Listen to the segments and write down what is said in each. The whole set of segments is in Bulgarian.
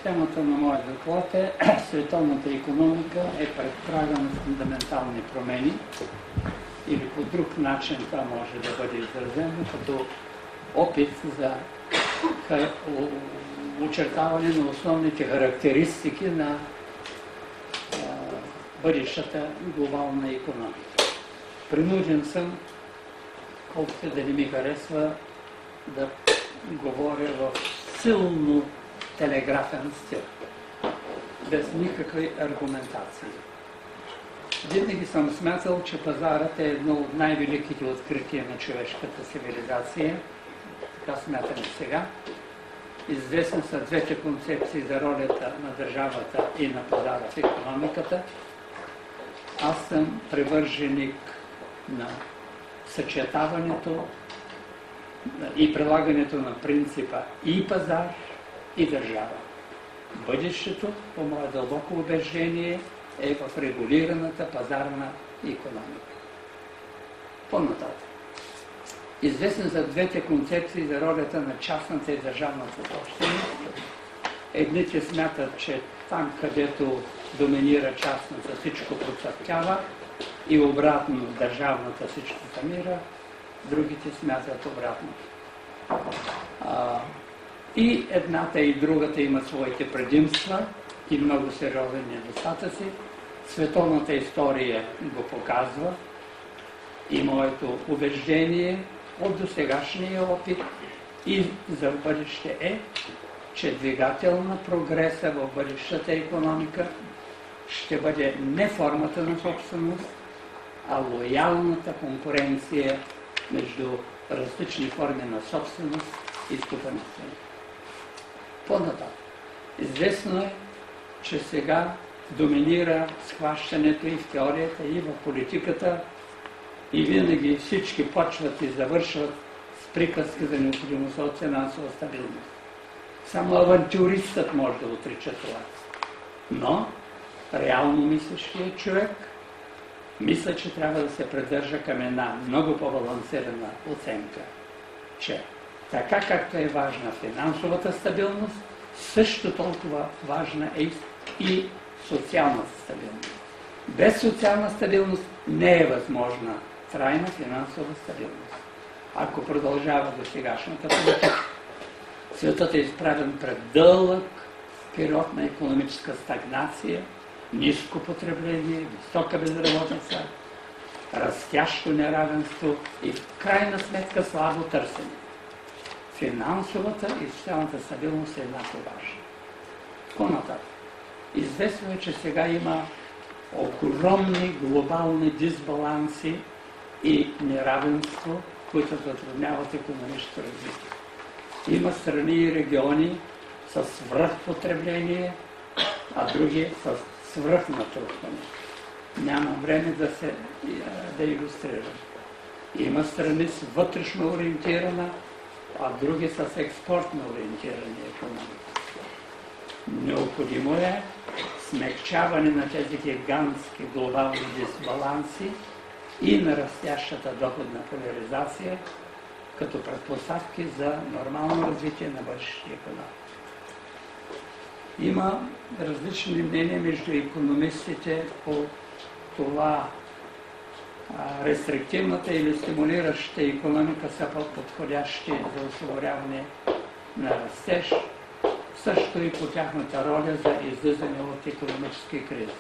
Темата на моя доклад е световната икономика е пред прага на фундаментални промени, или по друг начин това може да бъде изразено като опит за очертаване на основните характеристики на бъдещата глобална икономика. Принуден съм, колкото да не ми харесва, да говоря в силно телеграфен стил, без никакви аргументации. Винаги съм смятал, че пазарът е едно от най-великите открития на човешката цивилизация. Така смятам и сега. Известни са двете концепции за ролята на държавата и на пазара в икономиката. Аз съм привърженик на съчетаването и прилагането на принципа и пазар, и държава. Бъдещето, по мое дълбоко убеждение, е в регулираната пазарна икономика. По-нататък. Известни са двете концепции за ролята на частната и държавната собственост. Едните смятат, че там, където доминира частната, всичко процъфтява и обратно държавната всичко замира. Другите смятат обратно. И едната и другата имат своите предимства и много сериозни недостатъци. Световната история го показва и моето убеждение от досегашния опит и за бъдеще е, че двигател на прогреса в бъдещата икономика ще бъде не формата на собственост, а лоялната конкуренция между различни форми на собственост и стопанисване. По-нататък. Известно е, че сега доминира схващането и в теорията, и в политиката, и винаги всички почват и завършват с приказки за необходимостта от финансова стабилност. Само авантюристът може да отрича това. Но реално мислещият човек мисля, че трябва да се придържа към една много по-балансирана оценка, че така както е важна финансовата стабилност, също толкова важна е и социалната стабилност. Без социална стабилност не е възможна трайна финансова стабилност. Ако продължава до сегашната политика, светът е изправен пред дълъг период на икономическа стагнация, ниско потребление, висока безработица, растящо неравенство и в крайна сметка слабо търсене. Финансовата и социалната стабилност е еднакво важна. По-нататък. Известно е, че сега има огромни глобални дисбаланси и неравенство, които затрудняват икономическото развитие. Има страни и региони с свръхпотребление, а други с свръхнатрупване. Нямам време да илюстрирам. Има страни с вътрешно ориентирана, а други с експортно ориентирани икономики. Необходимо е смекчаване на тези гигантски глобални дисбаланси и на растящата доходна поляризация като предпоставки за нормално развитие на бъдещите икономики. Има различни мнения между икономистите по това рестриктивната или стимулираща икономика са по-подходящи за осигуряване на растеж, също и по тяхната роля за излизане от икономически кризи.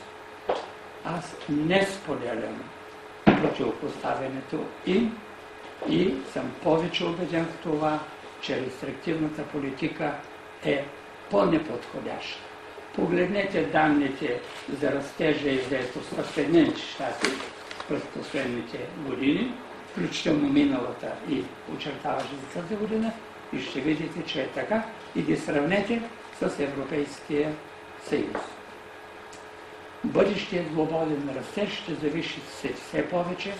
Аз не споделям противопоставянето и съм повече убеден в това, че рестриктивната политика е по-неподходяща. Погледнете данните за растежа и заетостта в Съединените щати през последните години, включително миналата и очертаваща за тази година, и ще видите, че е така, и ги сравнете с Европейския съюз. Бъдещият глобален растеж ще зависи все повече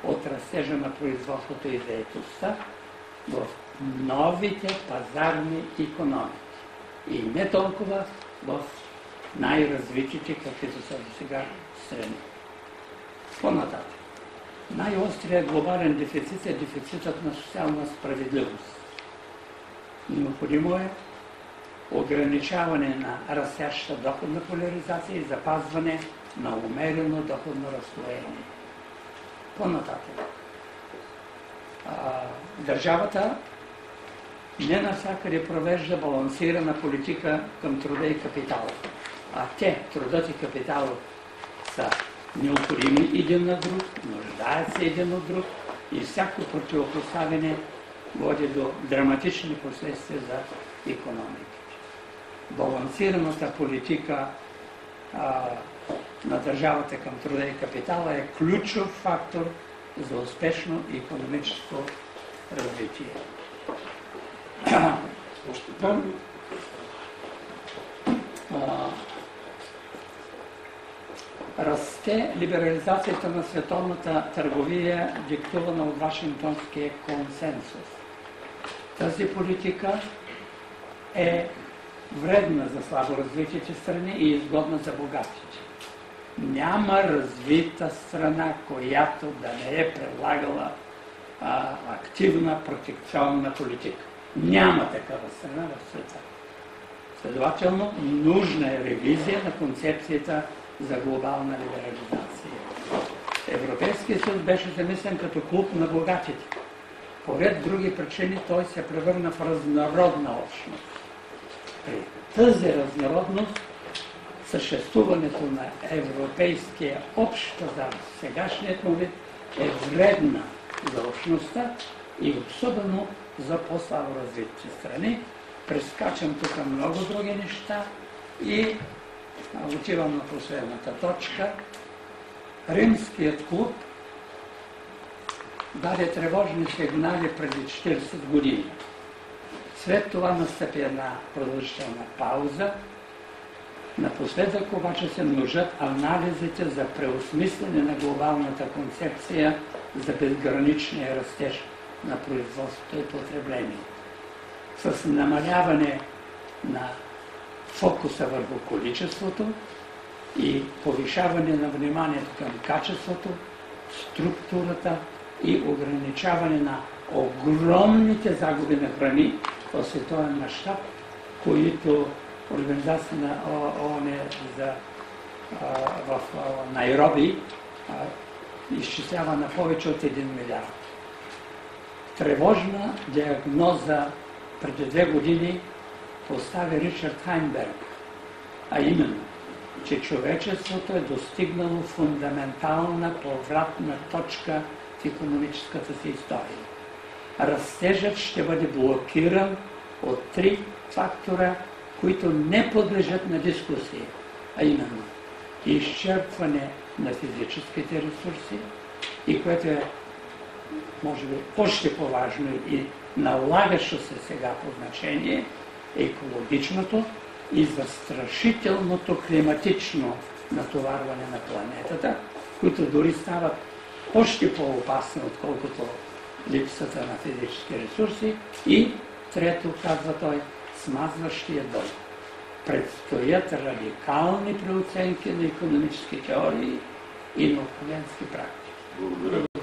от растежа на производството и заетостта в новите пазарни икономики. И не толкова в най-развитите, каквито са до сега страни. По-нататък. Най-острият глобален дефицит е дефицитът на социална справедливост. Необходимо е ограничаване на растяща доходна поляризация и запазване на умерено доходно разслоение. По-нататък. Държавата не навсякъде провежда балансирана политика към труда и капитала. Трудът и капиталът са необходими един на друг, нуждаят се един от друг и всяко противопоставяне води до драматични последствия за икономиката. Балансираната политика на държавата към труда и капитала е ключов фактор за успешно икономическо развитие. Расте либерализацията на световната търговия, диктувана от Вашингтонския консенсус. Тази политика е вредна за слабо развитите страни и изгодна за богатите. Няма развита страна, която да не е предлагала активна протекционна политика. Няма такава страна в света. Следователно, нужна е ревизия на концепцията за глобална либерализация. Европейският съюз беше замислен като клуб на богатите. Поред други причини той се превърна в разнородна общност. При тази разнородност съществуването на европейския общ пазар в сегашният му вид е вредна за общността и особено за по-слабо развитите страни. Прескачам тук много други неща и отивам на последната точка. Римският клуб даде тревожни сигнали преди 40 години. След това настъпи една продължителна пауза. Напоследък обаче се множат анализите за преосмислене на глобалната концепция за безграничния растеж на производството и потребление. С намаляване на фокуса върху количеството и повишаване на вниманието към качеството, структурата и ограничаване на огромните загуби на храни в световен мащаб, които Организация на ООН в Найроби изчислява на повече от 1 милиард. Тревожна диагноза преди 2 години постави Ричард Хайнберг, а именно, че човечеството е достигнало фундаментална повратна точка в икономическата си история. Растежът ще бъде блокиран от 3 фактора, които не подлежат на дискусия, а именно изчерпване на физическите ресурси и което е, може би, още по-важно и налагащо се сега по значение, екологичното и застрашителното климатично натоварване на планетата, които дори стават още по-опасни, отколкото липсата на физически ресурси. И трето, казва той, смазващия дълг. Предстоят радикални преоценки на икономически теории и на управленски практики.